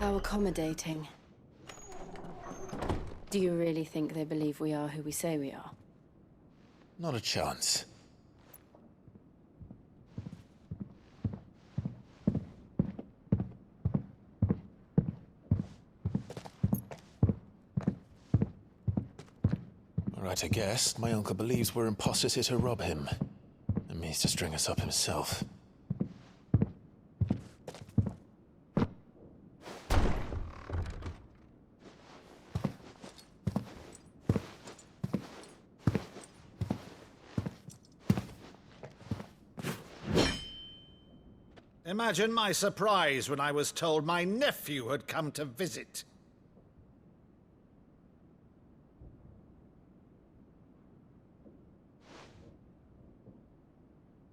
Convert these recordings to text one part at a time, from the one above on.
How accommodating. Do you really think they believe we are who we say we are? Not a chance. Right, I guess. My uncle believes we're imposters here to rob him. And means to string us up himself. Imagine my surprise when I was told my nephew had come to visit.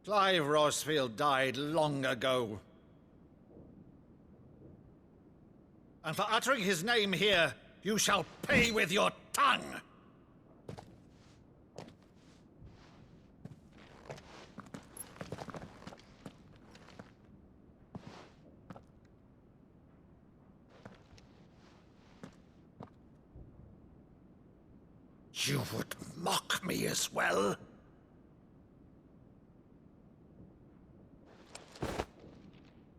Clive Rosfield died long ago. And for uttering his name here, you shall pay with your tongue! You would mock me as well?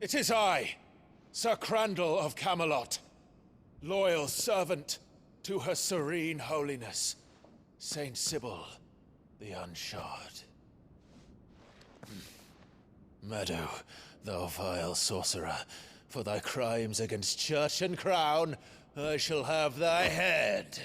It is I, Sir Crandall of Camelot, loyal servant to Her Serene Holiness, Saint Sybil the Unshod. Meadow, thou vile sorcerer, for thy crimes against church and crown, I shall have thy head.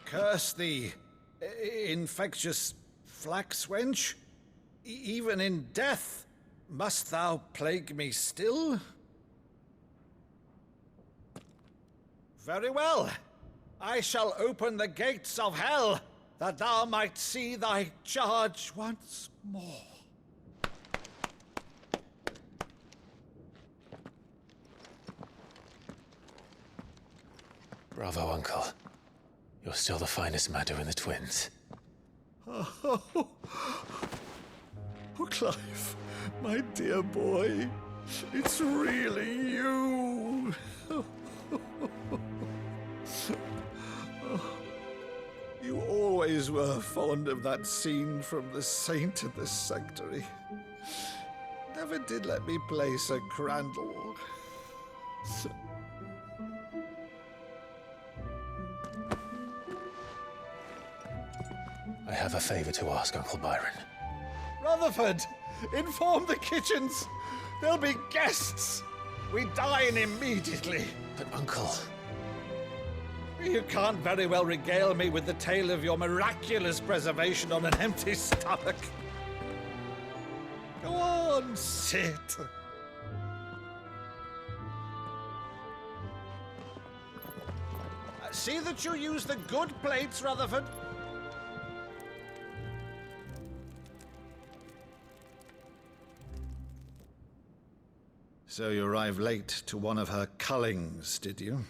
Curse thee, infectious flax wench. Even in death, must thou plague me still? Very well. I shall open the gates of hell, that thou might see thy charge once more. Bravo, Uncle. You're still the finest Meadow in the twins. Oh, Clive, my dear boy, it's really you. You always were fond of that scene from The Saint of the Sanctuary. Never did let me play Sir Crandall. I have a favor to ask, Uncle Byron. Rutherford, inform the kitchens. There'll be guests. We dine immediately. But, Uncle... You can't very well regale me with the tale of your miraculous preservation on an empty stomach. Go on, sit. See that you use the good plates, Rutherford. So you arrived late to one of her cullings, did you?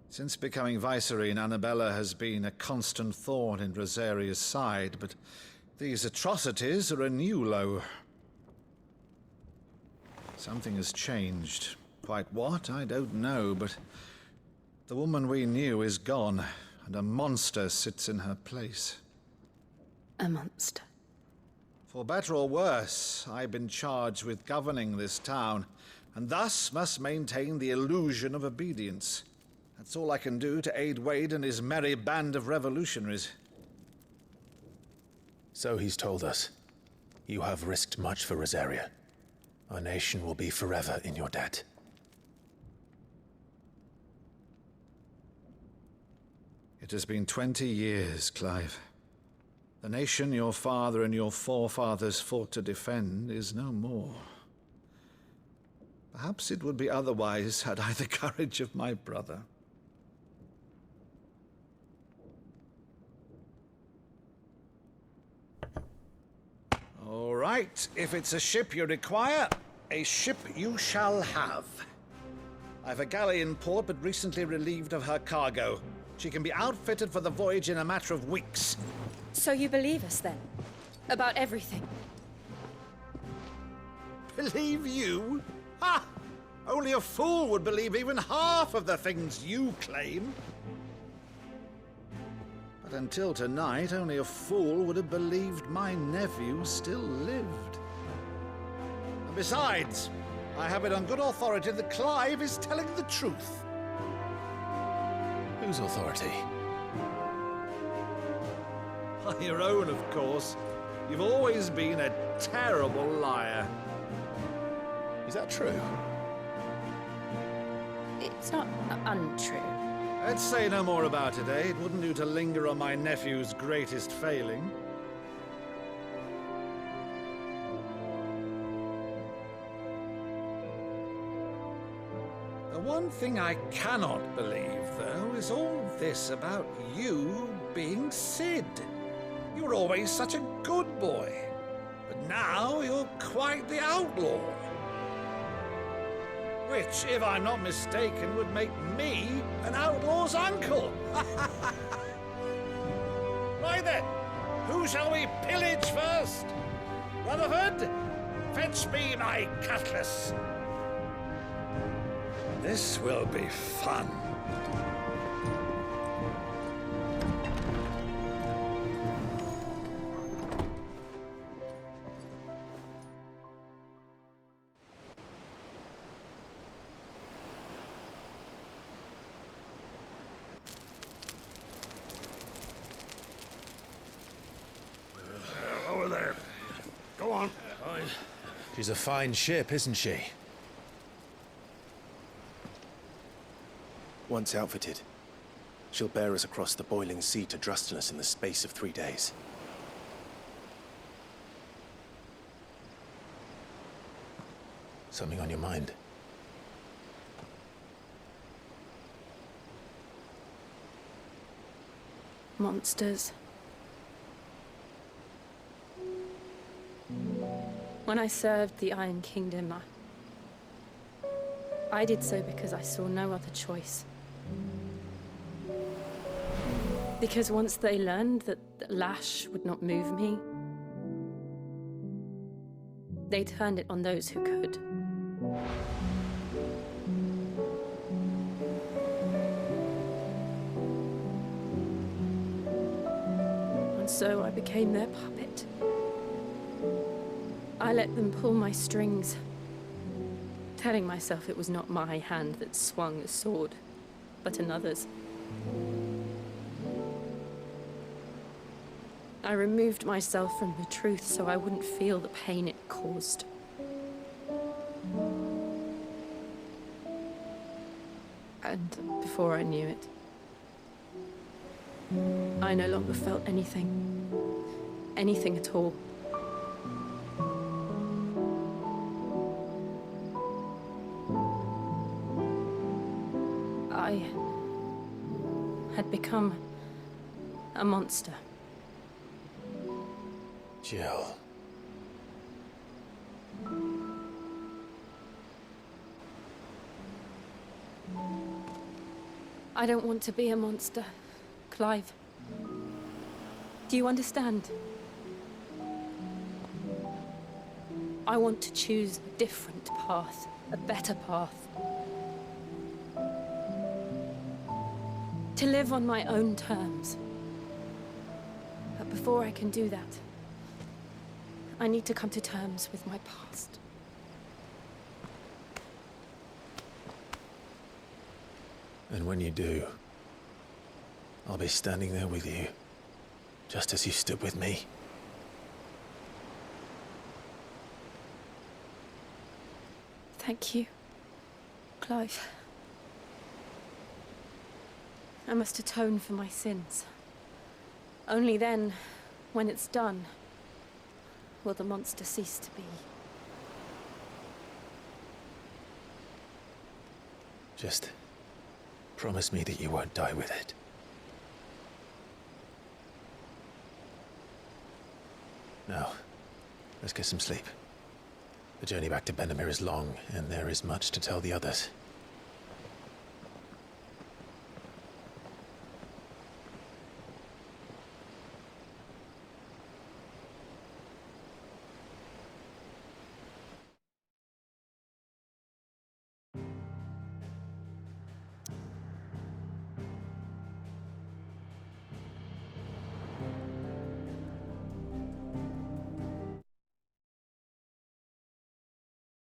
Since becoming Vicereine, Annabella has been a constant thorn in Rosaria's side, but these atrocities are a new low. Something has changed. Quite what, I don't know, but the woman we knew is gone, and a monster sits in her place. A monster. For better or worse, I've been charged with governing this town, and thus must maintain the illusion of obedience. That's all I can do to aid Wade and his merry band of revolutionaries. So he's told us. You have risked much for Rosaria. Our nation will be forever in your debt. It has been 20 years, Clive. The nation your father and your forefathers fought to defend is no more. Perhaps it would be otherwise had I the courage of my brother. All right, if it's a ship you require, a ship you shall have. I've a galley in port, but recently relieved of her cargo. She can be outfitted for the voyage in a matter of weeks. So you believe us then? About everything? Believe you? Ha! Only a fool would believe even half of the things you claim. But until tonight, only a fool would have believed my nephew still lived. And besides, I have it on good authority that Clive is telling the truth. Whose authority? Your own, of course. You've always been a terrible liar. Is that true? It's not untrue. Let's say no more about it, eh? It wouldn't do to linger on my nephew's greatest failing. The one thing I cannot believe, though, is all this about you being Sid. You were always such a good boy, but now you're quite the outlaw. Which, if I'm not mistaken, would make me an outlaw's uncle. Right then, who shall we pillage first? Rutherford, fetch me my cutlass. This will be fun. Over there. Go on. She's a fine ship, isn't she? Once outfitted, she'll bear us across the boiling sea to Drustinus in the space of 3 days. Something on your mind? Monsters. When I served the Iron Kingdom, I did so because I saw no other choice. Because once they learned that Lash would not move me, they turned it on those who could. And so I became their puppet. I let them pull my strings, telling myself it was not my hand that swung the sword, but another's. I removed myself from the truth so I wouldn't feel the pain it caused. And before I knew it, I no longer felt anything. Anything at all. I had become a monster. Jill. I don't want to be a monster, Clive. Do you understand? I want to choose a different path, a better path. To live on my own terms. But before I can do that, I need to come to terms with my past. And when you do, I'll be standing there with you, just as you stood with me. Thank you, Clive. I must atone for my sins. Only then, when it's done, will the monster cease to be. Just promise me that you won't die with it. Now, let's get some sleep. The journey back to Benamir is long, and there is much to tell the others.